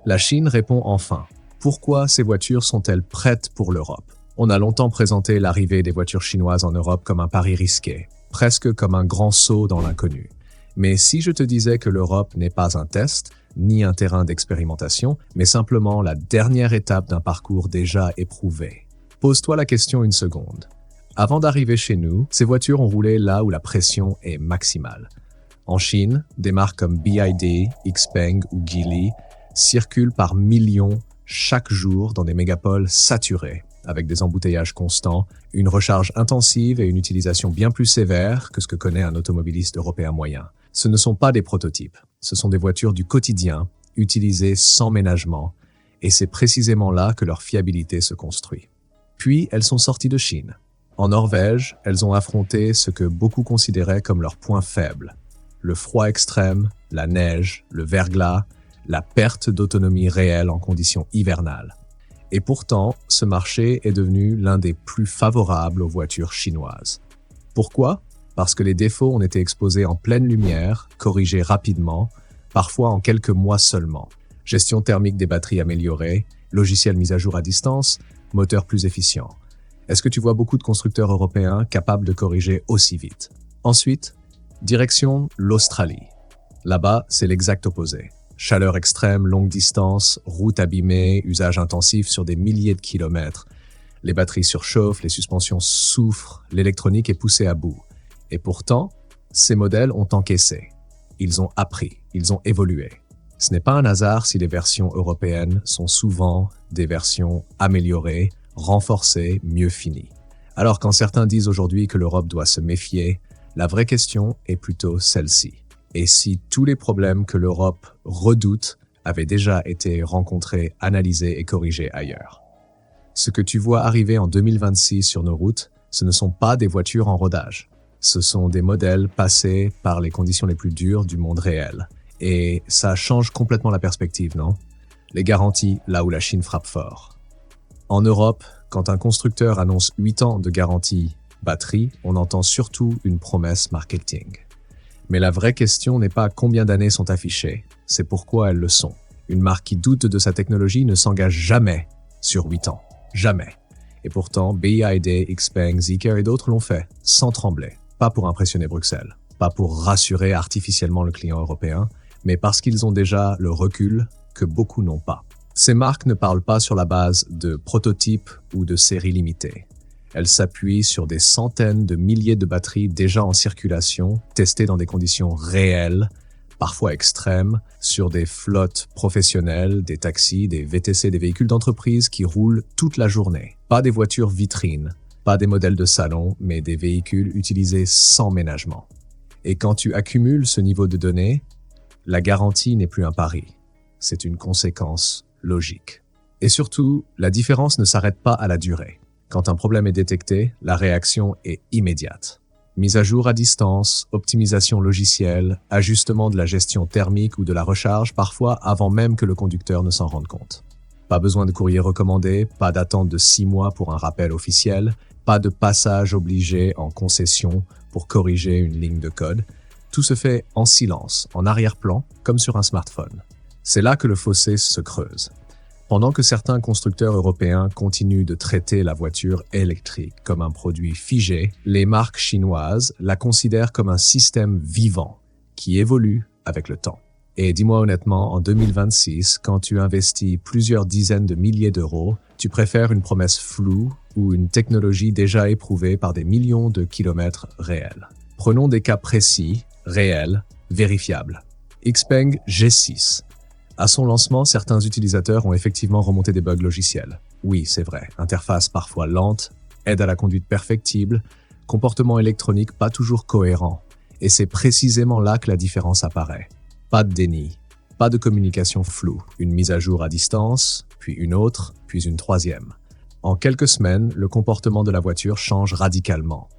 La Chine répond enfin. Pourquoi ces voitures sont-elles prêtes pour l'Europe? On a longtemps présenté l'arrivée des voitures chinoises en Europe comme un pari risqué, presque comme un grand saut dans l'inconnu. Mais si je te disais que l'Europe n'est pas un test, ni un terrain d'expérimentation, mais simplement la dernière étape d'un parcours déjà éprouvé. Pose-toi la question une seconde. Avant d'arriver chez nous, ces voitures ont roulé là où la pression est maximale. En Chine, des marques comme BYD, XPeng ou Geely circulent par millions chaque jour dans des mégapoles saturés, avec des embouteillages constants, une recharge intensive et une utilisation bien plus sévère que ce que connaît un automobiliste européen moyen. Ce ne sont pas des prototypes, ce sont des voitures du quotidien, utilisées sans ménagement, et c'est précisément là que leur fiabilité se construit. Puis, elles sont sorties de Chine. En Norvège, elles ont affronté ce que beaucoup considéraient comme leur point faible. Le froid extrême, la neige, le verglas, la perte d'autonomie réelle en conditions hivernales. Et pourtant, ce marché est devenu l'un des plus favorables aux voitures chinoises. Pourquoi? Parce que les défauts ont été exposés en pleine lumière, corrigés rapidement, parfois en quelques mois seulement. Gestion thermique des batteries améliorée, logiciel mis à jour à distance, moteur plus efficient. Est-ce que tu vois beaucoup de constructeurs européens capables de corriger aussi vite? Ensuite, direction l'Australie. Là-bas, c'est l'exact opposé. Chaleur extrême, longue distance, route abîmée, usage intensif sur des milliers de kilomètres. Les batteries surchauffent, les suspensions souffrent, l'électronique est poussée à bout. Et pourtant, ces modèles ont encaissé. Ils ont appris, ils ont évolué. Ce n'est pas un hasard si les versions européennes sont souvent des versions améliorées, renforcées, mieux finies. Alors quand certains disent aujourd'hui que l'Europe doit se méfier, la vraie question est plutôt celle-ci. Et si tous les problèmes que l'Europe redoute avaient déjà été rencontrés, analysés et corrigés ailleurs? Ce que tu vois arriver en 2026 sur nos routes, ce ne sont pas des voitures en rodage. Ce sont des modèles passés par les conditions les plus dures du monde réel. Et ça change complètement la perspective, non? Les garanties là où la Chine frappe fort. En Europe, quand un constructeur annonce 8 ans de garantie batterie, on entend surtout une promesse marketing. Mais la vraie question n'est pas combien d'années sont affichées, c'est pourquoi elles le sont. Une marque qui doute de sa technologie ne s'engage jamais sur 8 ans. Jamais. Et pourtant, BYD, XPeng, Zeekr et d'autres l'ont fait, sans trembler. Pas pour impressionner Bruxelles, pas pour rassurer artificiellement le client européen, mais parce qu'ils ont déjà le recul que beaucoup n'ont pas. Ces marques ne parlent pas sur la base de prototypes ou de séries limitées. Elles s'appuient sur des centaines de milliers de batteries déjà en circulation, testées dans des conditions réelles, parfois extrêmes, sur des flottes professionnelles, des taxis, des VTC, des véhicules d'entreprise qui roulent toute la journée. Pas des voitures vitrines, pas des modèles de salon, mais des véhicules utilisés sans ménagement. Et quand tu accumules ce niveau de données, la garantie n'est plus un pari. C'est une conséquence logique. Et surtout, la différence ne s'arrête pas à la durée. Quand un problème est détecté, la réaction est immédiate. Mise à jour à distance, optimisation logicielle, ajustement de la gestion thermique ou de la recharge, parfois avant même que le conducteur ne s'en rende compte. Pas besoin de courrier recommandé, pas d'attente de 6 mois pour un rappel officiel, pas de passage obligé en concession pour corriger une ligne de code. Tout se fait en silence, en arrière-plan, comme sur un smartphone. C'est là que le fossé se creuse. Pendant que certains constructeurs européens continuent de traiter la voiture électrique comme un produit figé, les marques chinoises la considèrent comme un système vivant qui évolue avec le temps. Et dis-moi honnêtement, en 2026, quand tu investis plusieurs dizaines de milliers d'euros, tu préfères une promesse floue ou une technologie déjà éprouvée par des millions de kilomètres réels? Prenons des cas précis, réels, vérifiables. XPeng G6. À son lancement, certains utilisateurs ont effectivement remonté des bugs logiciels. Oui, c'est vrai, interface parfois lente, aide à la conduite perfectible, comportement électronique pas toujours cohérent. Et c'est précisément là que la différence apparaît. Pas de déni, pas de communication floue, une mise à jour à distance, puis une autre, puis une troisième. En quelques semaines, le comportement de la voiture change radicalement.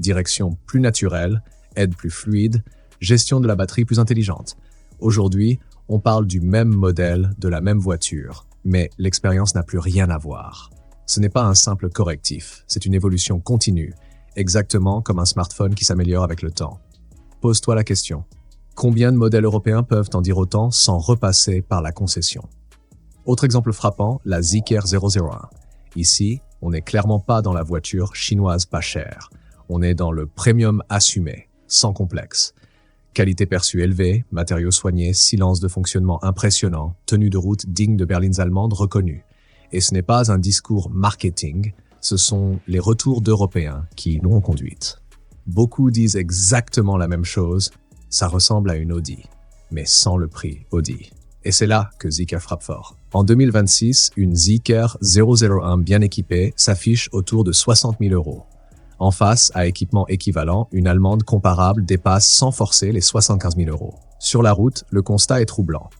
Direction plus naturelle, aide plus fluide, gestion de la batterie plus intelligente. Aujourd'hui, on parle du même modèle, de la même voiture, mais l'expérience n'a plus rien à voir. Ce n'est pas un simple correctif, c'est une évolution continue, exactement comme un smartphone qui s'améliore avec le temps. Pose-toi la question. Combien de modèles européens peuvent en dire autant sans repasser par la concession? Autre exemple frappant, la Zeekr 001. Ici, on n'est clairement pas dans la voiture chinoise pas chère. On est dans le premium assumé, sans complexe. Qualité perçue élevée, matériaux soignés, silence de fonctionnement impressionnant, tenue de route digne de berlines allemandes reconnues. Et ce n'est pas un discours marketing, ce sont les retours d'Européens qui l'ont conduite. Beaucoup disent exactement la même chose, ça ressemble à une Audi, mais sans le prix Audi. Et c'est là que Zeekr frappe fort. En 2026, une Zeekr 001 bien équipée s'affiche autour de 60 000 €. En face, à équipement équivalent, une allemande comparable dépasse sans forcer les 75 000 €. Sur la route, le constat est troublant.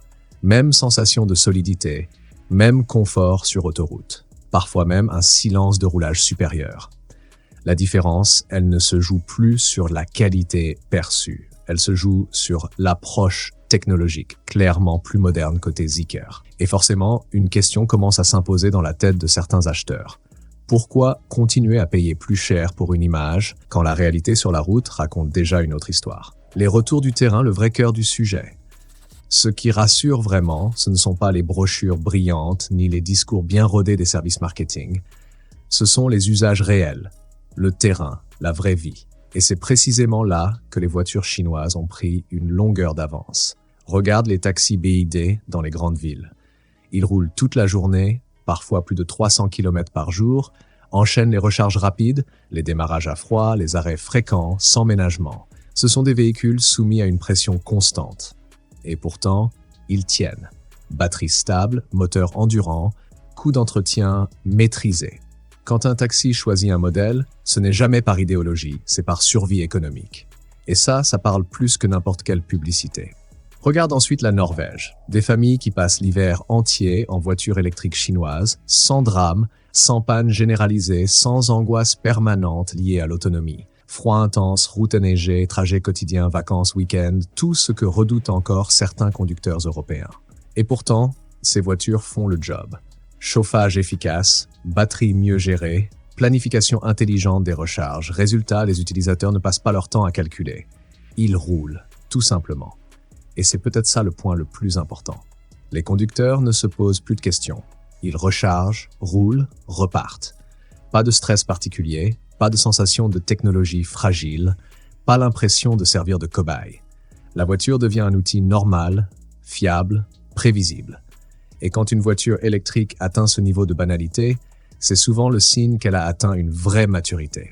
Même sensation de solidité, même confort sur autoroute. Parfois même un silence de roulage supérieur. La différence, elle ne se joue plus sur la qualité perçue. Elle se joue sur l'approche technologique, clairement plus moderne côté Zeekr. Et forcément, une question commence à s'imposer dans la tête de certains acheteurs. Pourquoi continuer à payer plus cher pour une image quand la réalité sur la route raconte déjà une autre histoire? Les retours du terrain, le vrai cœur du sujet. Ce qui rassure vraiment, ce ne sont pas les brochures brillantes ni les discours bien rodés des services marketing. Ce sont les usages réels, le terrain, la vraie vie. Et c'est précisément là que les voitures chinoises ont pris une longueur d'avance. Regarde les taxis BYD dans les grandes villes. Ils roulent toute la journée, parfois plus de 300 km par jour, enchaînent les recharges rapides, les démarrages à froid, les arrêts fréquents, sans ménagement. Ce sont des véhicules soumis à une pression constante. Et pourtant, ils tiennent. Batterie stable, moteur endurant, coût d'entretien maîtrisé. Quand un taxi choisit un modèle, ce n'est jamais par idéologie, c'est par survie économique. Et ça parle plus que n'importe quelle publicité. Regarde ensuite la Norvège. Des familles qui passent l'hiver entier en voiture électrique chinoise, sans drame, sans panne généralisée, sans angoisse permanente liée à l'autonomie. Froid intense, route enneigée, trajets quotidiens, vacances, week-ends, tout ce que redoutent encore certains conducteurs européens. Et pourtant, ces voitures font le job. Chauffage efficace, batterie mieux gérée, planification intelligente des recharges. Résultat, les utilisateurs ne passent pas leur temps à calculer. Ils roulent, tout simplement. Et c'est peut-être ça le point le plus important. Les conducteurs ne se posent plus de questions. Ils rechargent, roulent, repartent. Pas de stress particulier, pas de sensation de technologie fragile, pas l'impression de servir de cobaye. La voiture devient un outil normal, fiable, prévisible. Et quand une voiture électrique atteint ce niveau de banalité, c'est souvent le signe qu'elle a atteint une vraie maturité.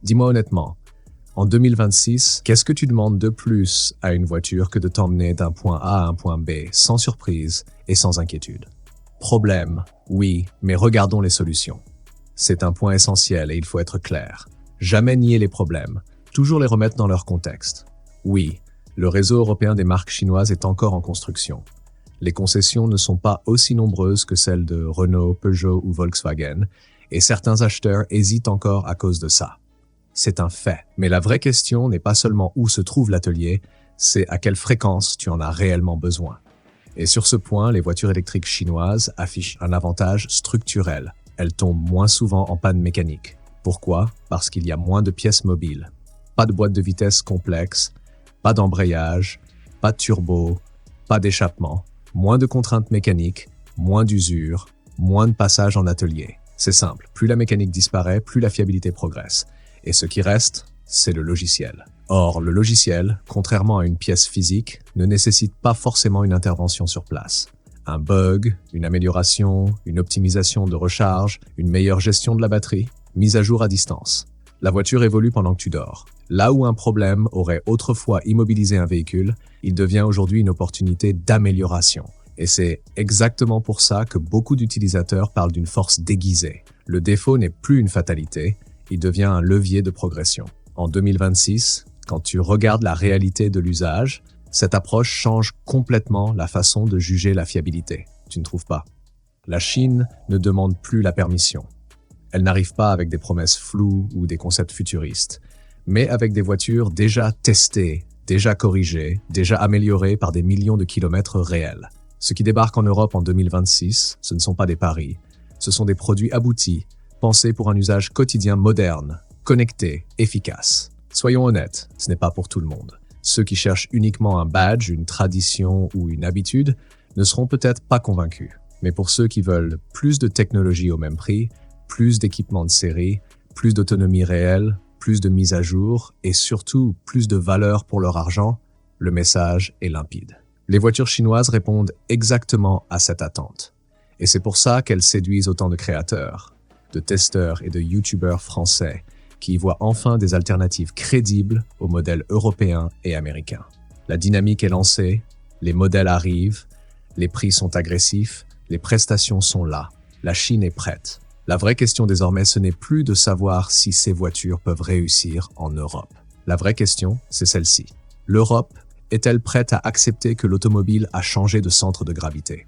Dis-moi honnêtement, en 2026, qu'est-ce que tu demandes de plus à une voiture que de t'emmener d'un point A à un point B, sans surprise et sans inquiétude? Problème, oui, mais regardons les solutions. C'est un point essentiel et il faut être clair. Jamais nier les problèmes, toujours les remettre dans leur contexte. Oui, le réseau européen des marques chinoises est encore en construction. Les concessions ne sont pas aussi nombreuses que celles de Renault, Peugeot ou Volkswagen, et certains acheteurs hésitent encore à cause de ça. C'est un fait. Mais la vraie question n'est pas seulement où se trouve l'atelier, c'est à quelle fréquence tu en as réellement besoin. Et sur ce point, les voitures électriques chinoises affichent un avantage structurel. Elles tombent moins souvent en panne mécanique. Pourquoi? Parce qu'il y a moins de pièces mobiles. Pas de boîte de vitesse complexe, pas d'embrayage, pas de turbo, pas d'échappement, moins de contraintes mécaniques, moins d'usure, moins de passages en atelier. C'est simple, plus la mécanique disparaît, plus la fiabilité progresse. Et ce qui reste, c'est le logiciel. Or, le logiciel, contrairement à une pièce physique, ne nécessite pas forcément une intervention sur place. Un bug, une amélioration, une optimisation de recharge, une meilleure gestion de la batterie, mise à jour à distance. La voiture évolue pendant que tu dors. Là où un problème aurait autrefois immobilisé un véhicule, il devient aujourd'hui une opportunité d'amélioration. Et c'est exactement pour ça que beaucoup d'utilisateurs parlent d'une force déguisée. Le défaut n'est plus une fatalité, il devient un levier de progression. En 2026, quand tu regardes la réalité de l'usage, cette approche change complètement la façon de juger la fiabilité. Tu ne trouves pas? La Chine ne demande plus la permission. Elle n'arrive pas avec des promesses floues ou des concepts futuristes, mais avec des voitures déjà testées, déjà corrigées, déjà améliorées par des millions de kilomètres réels. Ce qui débarque en Europe en 2026, ce ne sont pas des paris, ce sont des produits aboutis, pensés pour un usage quotidien moderne, connecté, efficace. Soyons honnêtes, ce n'est pas pour tout le monde. Ceux qui cherchent uniquement un badge, une tradition ou une habitude ne seront peut-être pas convaincus. Mais pour ceux qui veulent plus de technologie au même prix, plus d'équipements de série, plus d'autonomie réelle, plus de mise à jour et surtout plus de valeur pour leur argent, le message est limpide. Les voitures chinoises répondent exactement à cette attente. Et c'est pour ça qu'elles séduisent autant de créateurs, de testeurs et de youtubeurs français qui y voient enfin des alternatives crédibles aux modèles européens et américains. La dynamique est lancée, les modèles arrivent, les prix sont agressifs, les prestations sont là, la Chine est prête. La vraie question désormais, ce n'est plus de savoir si ces voitures peuvent réussir en Europe. La vraie question, c'est celle-ci. L'Europe est-elle prête à accepter que l'automobile a changé de centre de gravité ?